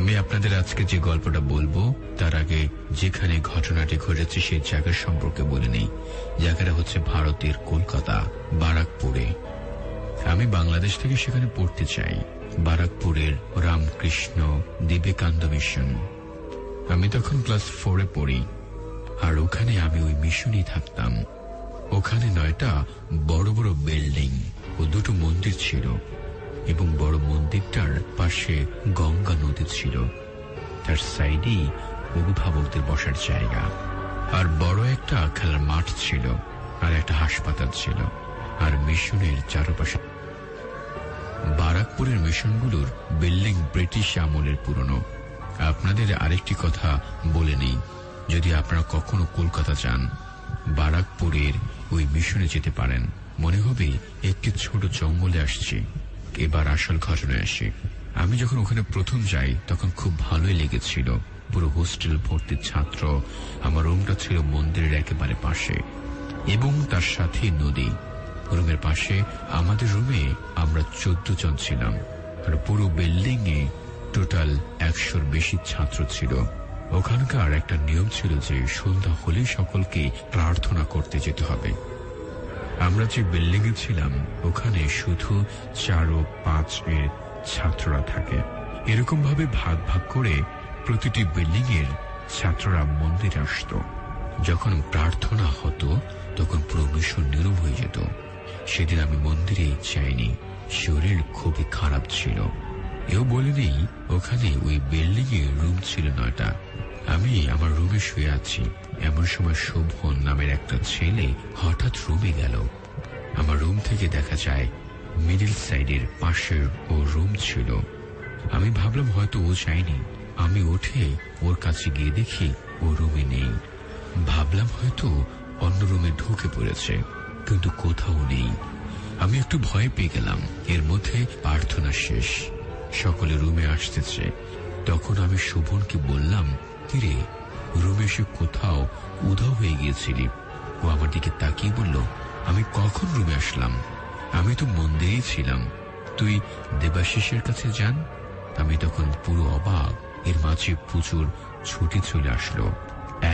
আমি আপনাদের আজকে যে গল্পটা বলবো তার আগে যেখানে ঘটনাটি ঘটেছে সেই জায়গা সম্পর্কে বলে নেই। জায়গাটা হচ্ছে ভারতের কলকাতা, বারাকপুরে। আমি বাংলাদেশ থেকে সেখানে পড়তে চাই। বারাকপুরের রামকৃষ্ণ বিবেকানন্দ মিশন। আমি তখন ক্লাস 4-এ পড়ি, আর ওখানে আমি ওই মিশনেই থাকতাম। ওখানে 9টা বড় বড় বিল্ডিং ও 2টো মন্দির ছিল, এবং বড় মন্দিরটার পাশে গঙ্গা নদী ছিল। তার সাইডেই অভিভাবকদের বসার জায়গা, আর বড় একটা খেলার মাঠ ছিল, আর একটা হাসপাতাল ছিল, আর মিশনের চারপাশে। বারাকপুরের মিশনগুলোর বিল্ডিং ব্রিটিশ আমলের পুরনো। আপনাদের আরেকটি কথা বলে নেই, যদি আপনারা কখনো কলকাতা যান, বারাকপুরের ওই মিশনে যেতে পারেন। মনে হবে একটি ছোট জঙ্গলে আসছি। এবার আসল ঘটনায় আসি। আমি যখন ওখানে প্রথম যাই তখন খুব ভালোই লেগেছিল। পুরো হোস্টেল ভর্তি ছাত্র। আমার রুমটা ছিল মন্দিরের একেবারে পাশে, এবং তার সাথে নদী। রুমের পাশে আমাদের রুমে আমরা 14 জন ছিলাম, আর পুরো বিল্ডিং এ টোটাল 100-র বেশি ছাত্র ছিল। ওখানকার একটা নিয়ম ছিল যে সন্ধ্যা হলেই সকলকে প্রার্থনা করতে যেতে হবে। আমরা যে বিল্ডিং এ ছিলাম ওখানে শুধু 4 ও 5 এর ছাত্ররা থাকে। এরকম ভাবে ভাগ ভাগ করে প্রতিটি বিল্ডিং এর ছাত্ররা মন্দিরে আসত। যখন প্রার্থনা হতো তখন পুরো মিশন নীরব হয়ে যেত। সেদিন আমি মন্দিরে যাইনি, শরীর খুবই খারাপ ছিল। এও বলে নেই, ওখানে ওই বিল্ডিং এ রুম ছিল 9টা। আমি আমার রুমে শুয়ে আছি, এমন সময় শোভন নামের একটা ছেলে হঠাৎ রুমে গেল। আমার রুম থেকে দেখা যায় মিডিল সাইডের পাশের ও রুম ছিল। আমি ভাবলাম হয়তো ও যায়নি। আমি উঠে ওর কাছে গিয়ে দেখি ও রুমে নেই। ভাবলাম হয়তো অন্য রুমে ঢুকে পড়েছে, কিন্তু কোথাও নেই। আমি একটু ভয় পেয়ে গেলাম। এর মধ্যে প্রার্থনা শেষ, সকলে রুমে আসতেছে। তখন আমি শোভনকে বললাম, কিরে, রুমে এসে কোথাও উধাও হয়ে গিয়েছিলি? ও আমার দিকে তাকিয়ে বলল, আমি কখন রুমে আসলাম? আমি তো মন্দিরেই ছিলাম। তুই দেবাশিসের কাছে যান। আমি তখন পুরো অবাক। এর মাঝে প্রচুর ছুটি চলে আসলো।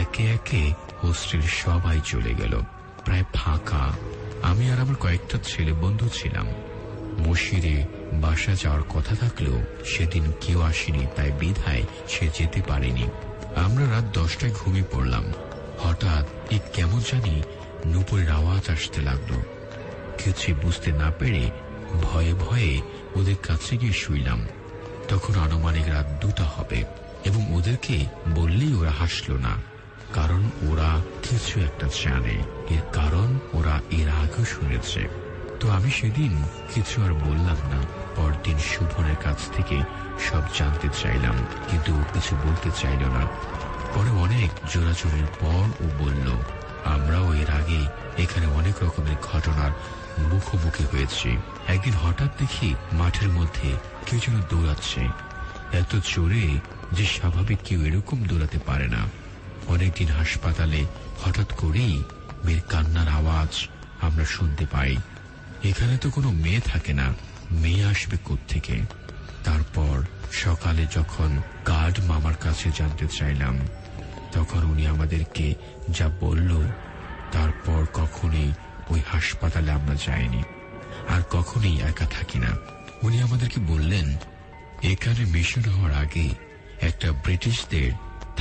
একে একে হোস্টেল সবাই চলে গেল, প্রায় ফাঁকা। আমি আর আমার কয়েকটা ছেলে বন্ধু ছিলাম। মশিরে বাসা যাওয়ার কথা থাকলেও সেদিন কেউ আসেনি, তাই বিধায় সে যেতে পারেনি। আমরা রাত 10টায় ঘুমিয়ে পড়লাম। হঠাৎ এই কেমন জানি নুপুরের আওয়াজ আসতে লাগলো। কিছু বুঝতে না পেরে ভয়ে ভয়ে ওদের কাছে গিয়ে শুইলাম। তখন আনুমানিক রাত 2টা হবে, এবং ওদেরকে বললেই ওরা হাসলো না, কারণ ওরা কিছু একটা জানে। এর কারণ ওরা এর আগেও শুনেছে। তো আমি সেদিন কিছু আর বললাম না। পরদিন শোভনের কাছ থেকে সব জানতে চাইলাম, কিন্তু ও কিছু বলতে চাইল না। পরে অনেক জোরাজোরির পর ও বলল, আমরাও এর আগে এখানে অনেক রকমের ঘটনার মুখোমুখি হয়েছি। একদিন হঠাৎ দেখি মাঠের মধ্যে কেউ যেন দৌড়াচ্ছে, এত জোরে যে স্বাভাবিক কেউ এরকম দৌড়াতে পারে না। অনেকদিন হাসপাতালে হঠাৎ করেই মেয়ের কান্নার আওয়াজ আমরা শুনতে পাই। এখানে তো কোনো মেয়ে থাকে না, মেয়ে আসবে কোত্থেকে? তারপর সকালে যখন গার্ড মামার কাছে জানতে চাইলাম, তখন উনি আমাদেরকে যা বলল, তারপর কখনোই ওই হাসপাতালে আমরা যাইনি, আর কখনোই একা থাকি না। উনি আমাদেরকে বললেন, এখানে মিশন হওয়ার আগে একটা ব্রিটিশদের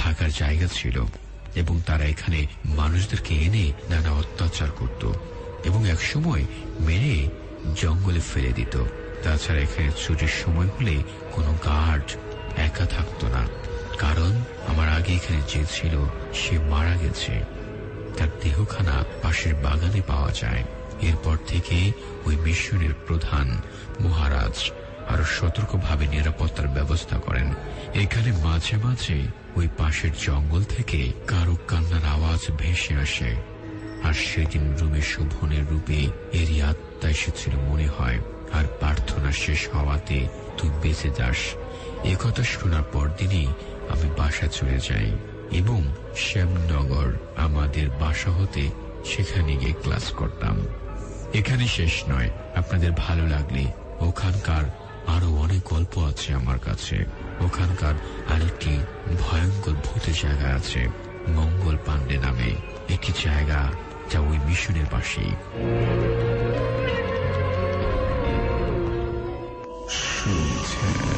থাকার জায়গা ছিল, এবং তারা এখানে মানুষদেরকে এনে নানা অত্যাচার করত, এবং একসময় মেরে জঙ্গলে ফেলে দিত। তাছাড়া এখানে ছুটির সময় হলে কোনো গার্ড একা থাকতো না, কারণ আমার আগে এখানে যে ছিল সে মারা গেছে। তার দেহখানা পাশের বাগানে পাওয়া যায়। এরপর থেকে ওই মিশনের প্রধান মহারাজ আরো সতর্কভাবে নিরাপত্তার ব্যবস্থা করেন। এখানে মাঝে মাঝে ওই পাশের জঙ্গল থেকে কারো কান্নার আওয়াজ ভেসে আসে, আর সেদিন রুমে শোভনের রূপে এরই আত্মা এসেছিল মনে হয়। আর প্রার্থনা শেষ হওয়াতে তুই বেঁচে যাস, একথা শোনার পর দিনই আমি বাসা চলে যাই, এবং শ্যামনগর আমাদের বাসা হতে সেখানে গিয়ে ক্লাস করতাম। এখানে শেষ নয়, আপনাদের ভালো লাগলে ওখানকার আরো অনেক গল্প আছে আমার কাছে। ওখানকার আরেকটি ভয়ঙ্কর ভূতের জায়গা আছে, মঙ্গল পান্ডে নামে একটি জায়গা, যা ওই মিশনের পাশেই। শুনছেন